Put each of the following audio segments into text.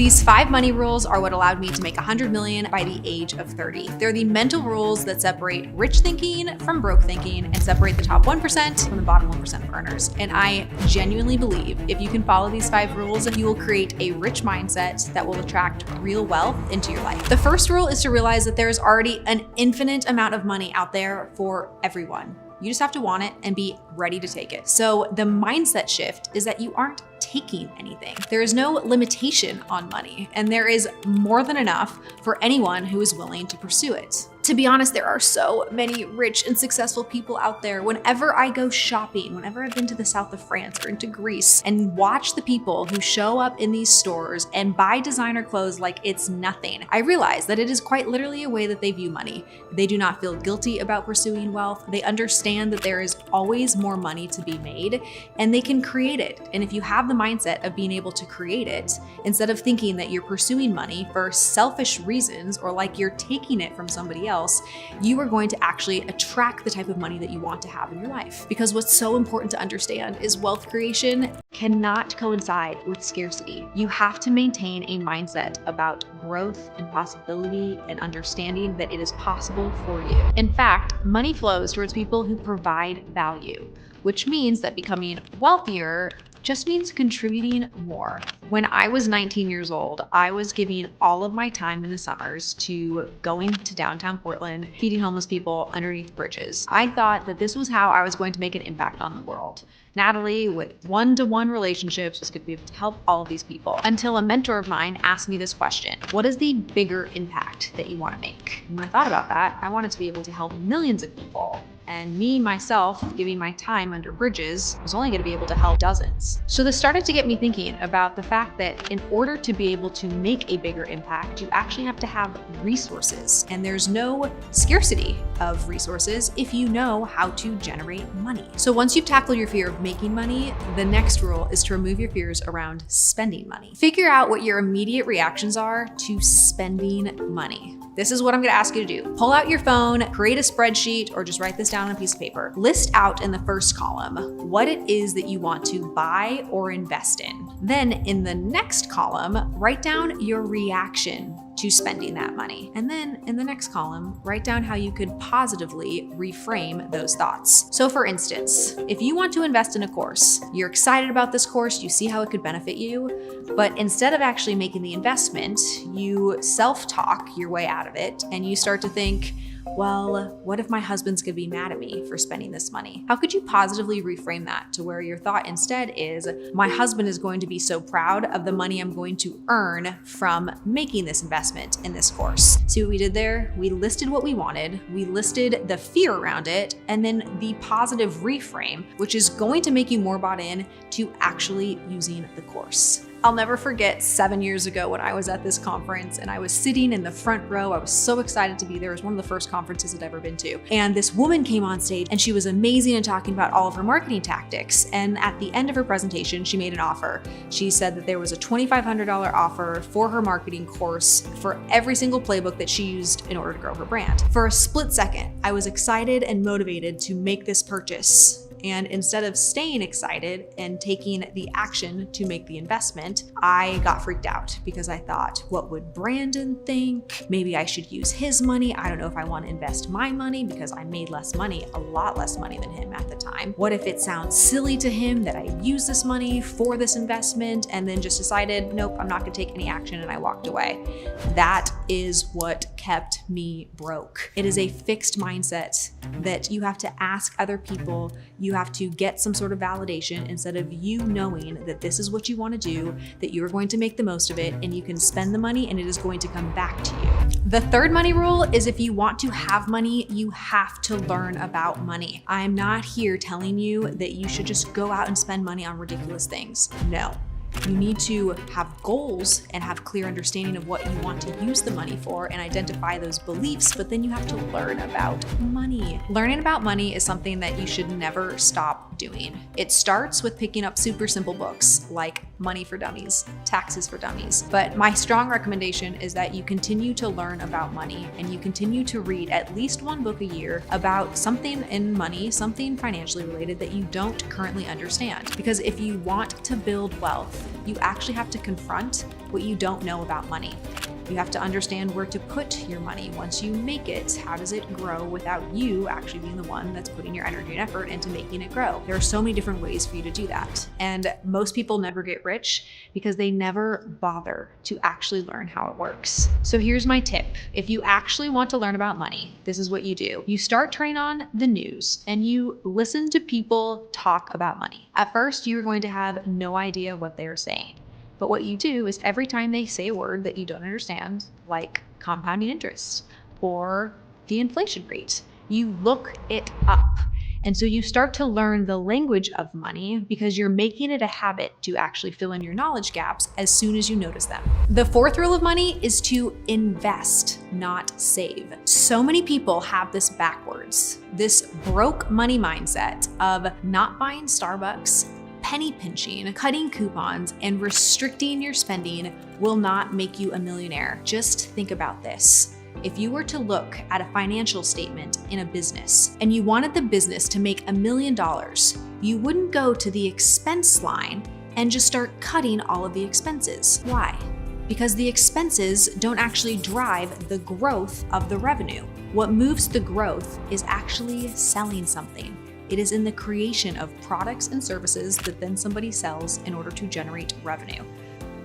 These 5 money rules are what allowed me to make $100 million by the age of 30. They're the mental rules that separate rich thinking from broke thinking and separate the top 1% from the bottom 1% of earners. And I genuinely believe if you can follow these 5 rules, you will create a rich mindset that will attract real wealth into your life. The first rule is to realize that there is already an infinite amount of money out there for everyone. You just have to want it and be ready to take it. So the mindset shift is that you aren't taking anything. There is no limitation on money, and there is more than enough for anyone who is willing to pursue it. To be honest, there are so many rich and successful people out there. Whenever I go shopping, whenever I've been to the south of France or into Greece and watch the people who show up in these stores and buy designer clothes like it's nothing, I realize that it is quite literally a way that they view money. They do not feel guilty about pursuing wealth. They understand that there is always more money to be made and they can create it. And if you have the mindset of being able to create it, instead of thinking that you're pursuing money for selfish reasons or like you're taking it from somebody else, you are going to actually attract the type of money that you want to have in your life. Because what's so important to understand is wealth creation cannot coincide with scarcity. You have to maintain a mindset about growth and possibility and understanding that it is possible for you. In fact, money flows towards people who provide value, which means that becoming wealthier just means contributing more. When I was 19 years old, I was giving all of my time in the summers to going to downtown Portland, feeding homeless people underneath bridges. I thought that this was how I was going to make an impact on the world. Natalie, with one-to-one relationships, was going to be able to help all of these people. Until a mentor of mine asked me this question: what is the bigger impact that you want to make? And when I thought about that, I wanted to be able to help millions of people. And me, myself, giving my time under bridges, was only going to be able to help dozens. So this started to get me thinking about the fact that in order to be able to make a bigger impact, you actually have to have resources. And there's no scarcity of resources if you know how to generate money. So once you've tackled your fear of making money, the next rule is to remove your fears around spending money. Figure out what your immediate reactions are to spending money. This is what I'm gonna ask you to do. Pull out your phone, create a spreadsheet, or just write this down on a piece of paper. List out in the first column what it is that you want to buy or invest in. Then in the next column, write down your reaction to spending that money. And then in the next column, write down how you could positively reframe those thoughts. So for instance, if you want to invest in a course, you're excited about this course, you see how it could benefit you, but instead of actually making the investment, you self-talk your way out of it and you start to think, well, what if my husband's gonna be mad at me for spending this money? How could you positively reframe that to where your thought instead is, my husband is going to be so proud of the money I'm going to earn from making this investment in this course. See what we did there? We listed what we wanted, we listed the fear around it, and then the positive reframe, which is going to make you more bought in to actually using the course. I'll never forget 7 years ago when I was at this conference and I was sitting in the front row. I was so excited to be there. It was one of the first conferences I'd ever been to. And this woman came on stage and she was amazing in talking about all of her marketing tactics. And at the end of her presentation, she made an offer. She said that there was a $2,500 offer for her marketing course for every single playbook that she used in order to grow her brand. For a split second, I was excited and motivated to make this purchase. And instead of staying excited and taking the action to make the investment, I got freaked out because I thought, what would Brandon think? Maybe I should use his money. I don't know if I want to invest my money because I made less money, a lot less money than him at the time. What if it sounds silly to him that I use this money for this investment? And then just decided, nope, I'm not gonna take any action, and I walked away. That is what kept me broke. It is a fixed mindset that you have to ask other people, you have to get some sort of validation instead of you knowing that this is what you want to do, that you are going to make the most of it, and you can spend the money and it is going to come back to you. The third money rule is if you want to have money, you have to learn about money. I'm not here telling you that you should just go out and spend money on ridiculous things. No. You need to have goals and have clear understanding of what you want to use the money for and identify those beliefs, but then you have to learn about money. Learning about money is something that you should never stop doing. It starts with picking up super simple books like Money for Dummies, Taxes for Dummies. But my strong recommendation is that you continue to learn about money and you continue to read at least one book a year about something in money, something financially related that you don't currently understand. Because if you want to build wealth, growth, you actually have to confront what you don't know about money. You have to understand where to put your money. Once you make it, how does it grow without you actually being the one that's putting your energy and effort into making it grow? There are so many different ways for you to do that. And most people never get rich because they never bother to actually learn how it works. So here's my tip. If you actually want to learn about money, this is what you do. You start turning on the news and you listen to people talk about money. At first, you're going to have no idea what they're saying. But what you do is every time they say a word that you don't understand, like compounding interest or the inflation rate, you look it up. And so you start to learn the language of money because you're making it a habit to actually fill in your knowledge gaps as soon as you notice them. The fourth rule of money is to invest, not save. So many people have this backwards, this broke money mindset of not buying Starbucks, penny pinching, cutting coupons, and restricting your spending will not make you a millionaire. Just think about this. If you were to look at a financial statement in a business and you wanted the business to make $1 million, you wouldn't go to the expense line and just start cutting all of the expenses. Why? Because the expenses don't actually drive the growth of the revenue. What moves the growth is actually selling something. It is in the creation of products and services that then somebody sells in order to generate revenue.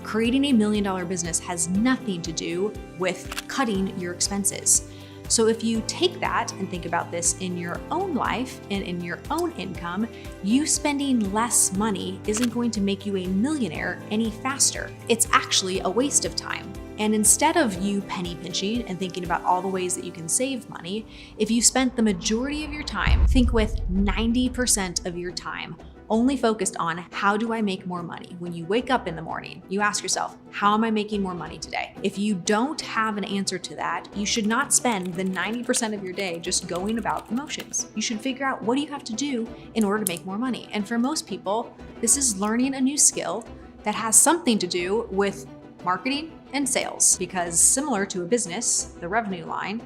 Creating $1 million business has nothing to do with cutting your expenses. So if you take that and think about this in your own life and in your own income, you spending less money isn't going to make you a millionaire any faster. It's actually a waste of time. And instead of you penny pinching and thinking about all the ways that you can save money, if you spent the majority of your time, think with 90% of your time, only focused on how do I make more money? When you wake up in the morning, you ask yourself, how am I making more money today? If you don't have an answer to that, you should not spend the 90% of your day just going about the motions. You should figure out what do you have to do in order to make more money. And for most people, this is learning a new skill that has something to do with marketing and sales, because similar to a business, the revenue line,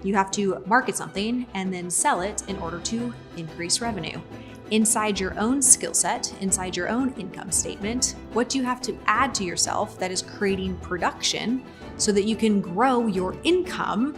you have to market something and then sell it in order to increase revenue. Inside your own skill set, inside your own income statement, what do you have to add to yourself that is creating production so that you can grow your income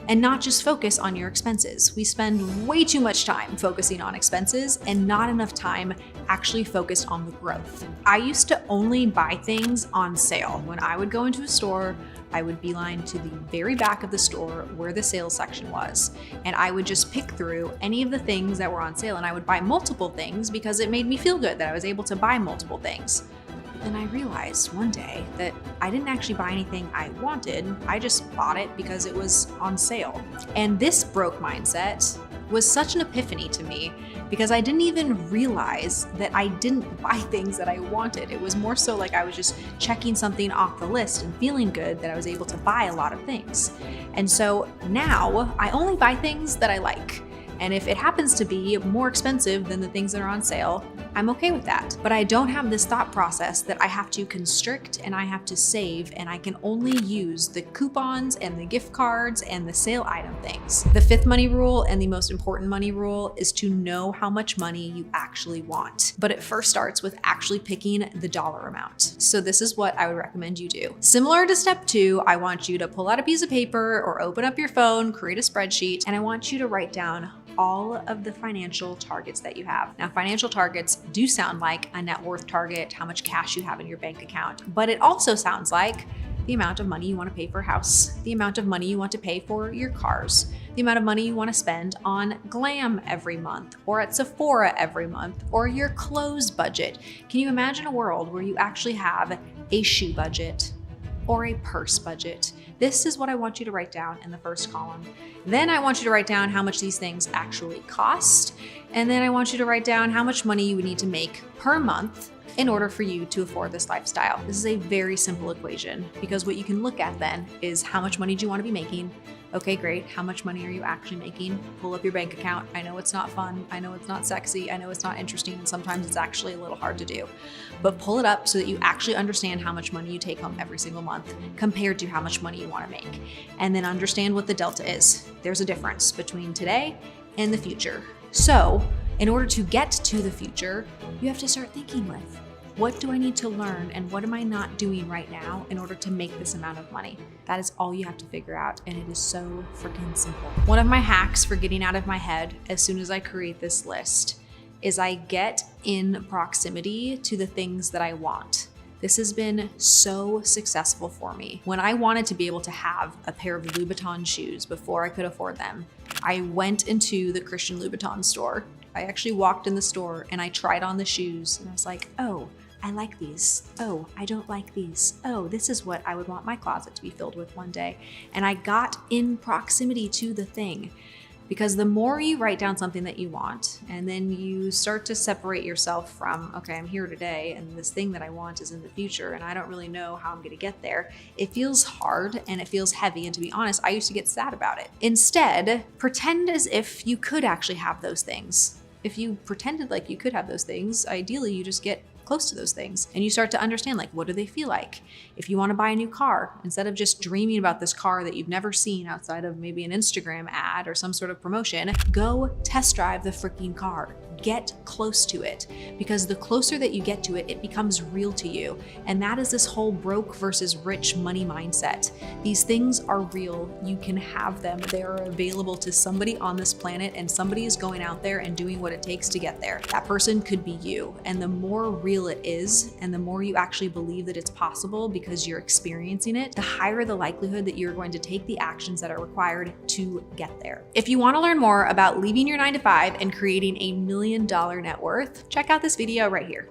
and not just focus on your expenses? We spend way too much time focusing on expenses and not enough time actually focused on the growth. I used to only buy things on sale. When I would go into a store, I would beeline to the very back of the store where the sales section was. And I would just pick through any of the things that were on sale, and I would buy multiple things because it made me feel good that I was able to buy multiple things. But then I realized one day that I didn't actually buy anything I wanted. I just bought it because it was on sale. And this broke mindset was such an epiphany to me because I didn't even realize that I didn't buy things that I wanted. It was more so like I was just checking something off the list and feeling good that I was able to buy a lot of things. And so now I only buy things that I like. And if it happens to be more expensive than the things that are on sale, I'm okay with that. But I don't have this thought process that I have to constrict and I have to save, and I can only use the coupons and the gift cards and the sale item things. The fifth money rule and the most important money rule is to know how much money you actually want. But it first starts with actually picking the dollar amount. So this is what I would recommend you do. Similar to step 2, I want you to pull out a piece of paper or open up your phone, create a spreadsheet, and I want you to write down all of the financial targets that you have. Now, financial targets do sound like a net worth target, how much cash you have in your bank account, but it also sounds like the amount of money you want to pay for a house, the amount of money you want to pay for your cars, the amount of money you want to spend on glam every month, or at Sephora every month, or your clothes budget. Can you imagine a world where you actually have a shoe budget or a purse budget? This is what I want you to write down in the first column. Then I want you to write down how much these things actually cost. And then I want you to write down how much money you would need to make per month in order for you to afford this lifestyle. This is a very simple equation because what you can look at then is how much money do you want to be making? Okay, great. How much money are you actually making? Pull up your bank account. I know it's not fun. I know it's not sexy. I know it's not interesting. And sometimes it's actually a little hard to do. But pull it up so that you actually understand how much money you take home every single month compared to how much money you want to make. And then understand what the delta is. There's a difference between today and the future. So in order to get to the future, you have to start thinking with, What do I need to learn and what am I not doing right now in order to make this amount of money? That is all you have to figure out, and it is so freaking simple. One of my hacks for getting out of my head as soon as I create this list is I get in proximity to the things that I want. This has been so successful for me. When I wanted to be able to have a pair of Louboutin shoes before I could afford them, I went into the Christian Louboutin store. I actually walked in the store and I tried on the shoes and I was like, oh, I like these. Oh, I don't like these. Oh, this is what I would want my closet to be filled with one day. And I got in proximity to the thing. Because the more you write down something that you want, and then you start to separate yourself from, okay, I'm here today, and this thing that I want is in the future, and I don't really know how I'm gonna get there, it feels hard and it feels heavy. And to be honest, I used to get sad about it. Instead, pretend as if you could actually have those things. If you pretended like you could have those things, ideally you just get close to those things and you start to understand, like, what do they feel like? If you want to buy a new car, instead of just dreaming about this car that you've never seen outside of maybe an Instagram ad or some sort of promotion, go test drive the freaking car. Get close to it, because the closer that you get to it, it becomes real to you. And that is this whole broke versus rich money mindset. These things are real. You can have them. They are available to somebody on this planet, and somebody is going out there and doing what it takes to get there. That person could be you. And the more real it is, and the more you actually believe that it's possible because you're experiencing it, the higher the likelihood that you're going to take the actions that are required to get there. If you want to learn more about leaving your 9 to 5 and creating a $1 million net worth, check out this video right here.